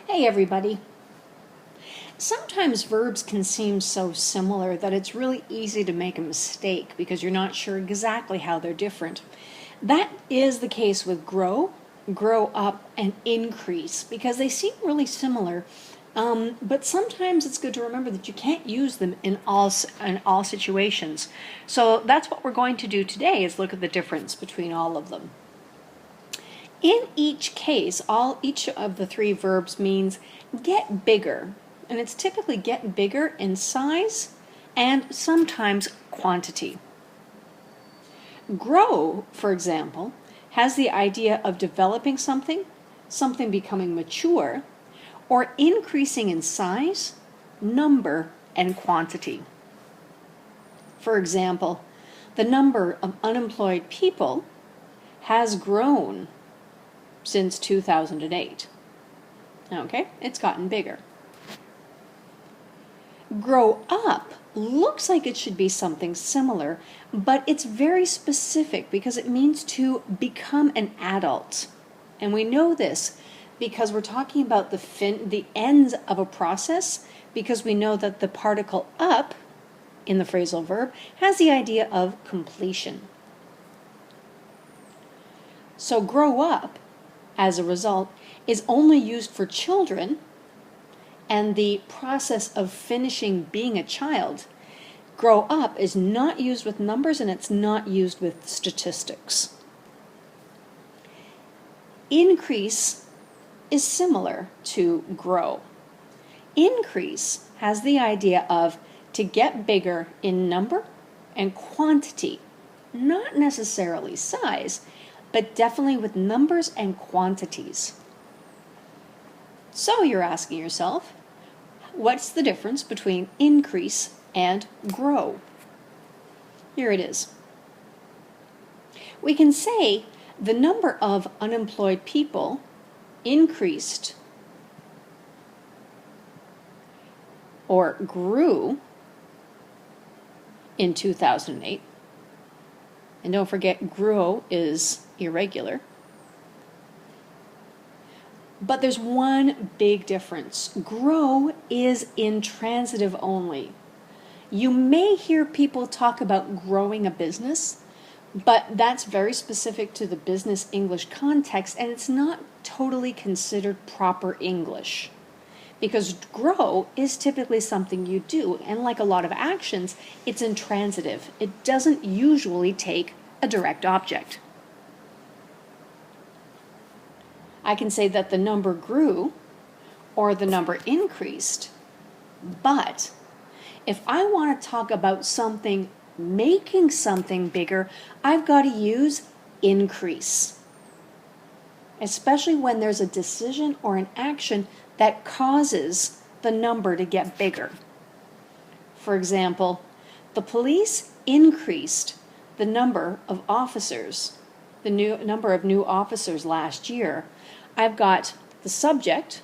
Hey everybody. Sometimes verbs can seem so similar that it's really easy to make a mistake because you're not sure exactly how they're different. That is the case with grow, grow up, and increase because they seem really similar. But sometimes it's good to remember that you can't use them in all situations. So that's what we're going to do today is look at the difference between all of them. In each case, each of the three verbs means get bigger, and it's typically get bigger in size and sometimes quantity. Grow, for example, has the idea of developing something becoming mature, or increasing in size, number, and quantity. For example, the number of unemployed people has grown since 2008. Okay, it's gotten bigger. Grow up looks like it should be something similar, but it's very specific because it means to become an adult. And we know this because we're talking about the ends of a process, because we know that the particle up in the phrasal verb has the idea of completion. So grow up, as a result, is only used for children, and the process of finishing being a child, grow up, is not used with numbers and it's not used with statistics. Increase is similar to grow. Increase has the idea of to get bigger in number and quantity, not necessarily size, but definitely with numbers and quantities. So you're asking yourself, what's the difference between increase and grow? Here it is. We can say the number of unemployed people increased or grew in 2008. And don't forget, grow is irregular. But there's one big difference. Grow is intransitive only. You may hear people talk about growing a business, but that's very specific to the business English context, and it's not totally considered proper English. Because grow is typically something you do, and like a lot of actions, it's intransitive. It doesn't usually take a direct object. I can say that the number grew or the number increased, but if I want to talk about something making something bigger, I've got to use increase, especially when there's a decision or an action that causes the number to get bigger. For example, the police increased the number of officers, the number of new officers last year. I've got the subject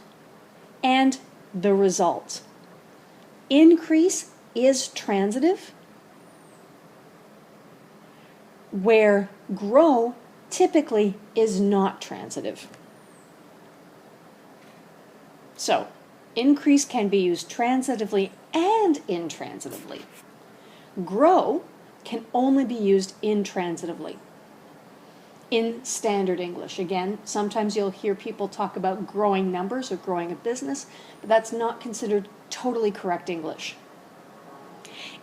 and the result. Increase is transitive, where grow typically is not transitive. So, increase can be used transitively and intransitively. Grow can only be used intransitively. In standard English, again, sometimes you'll hear people talk about growing numbers or growing a business, but that's not considered totally correct English.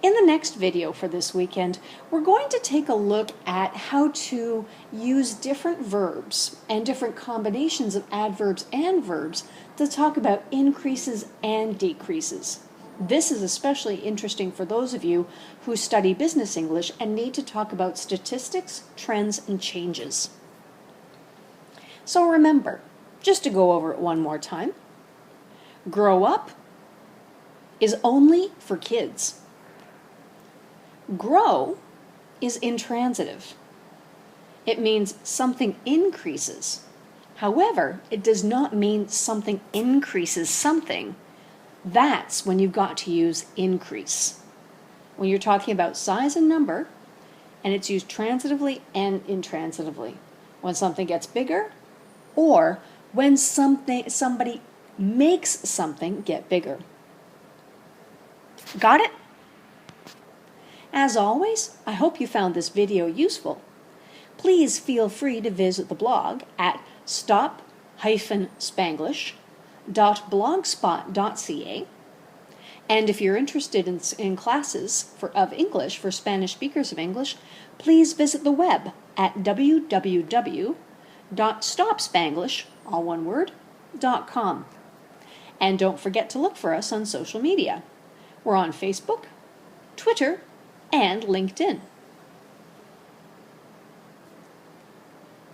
In the next video for this weekend, we're going to take a look at how to use different verbs and different combinations of adverbs and verbs to talk about increases and decreases. This is especially interesting for those of you who study business English and need to talk about statistics, trends, and changes. So remember, just to go over it one more time, grow up is only for kids. Grow is intransitive. It means something increases. However, it does not mean something increases something. That's when you've got to use increase. When you're talking about size and number, and it's used transitively and intransitively. When something gets bigger, or when somebody makes something get bigger. Got it? As always, I hope you found this video useful. Please feel free to visit the blog at stop-spanglish.blogspot.ca. And if you're interested in classes of English for Spanish speakers of English, please visit the web at www.stopspanglish.com. And don't forget to look for us on social media. We're on Facebook, Twitter, and LinkedIn.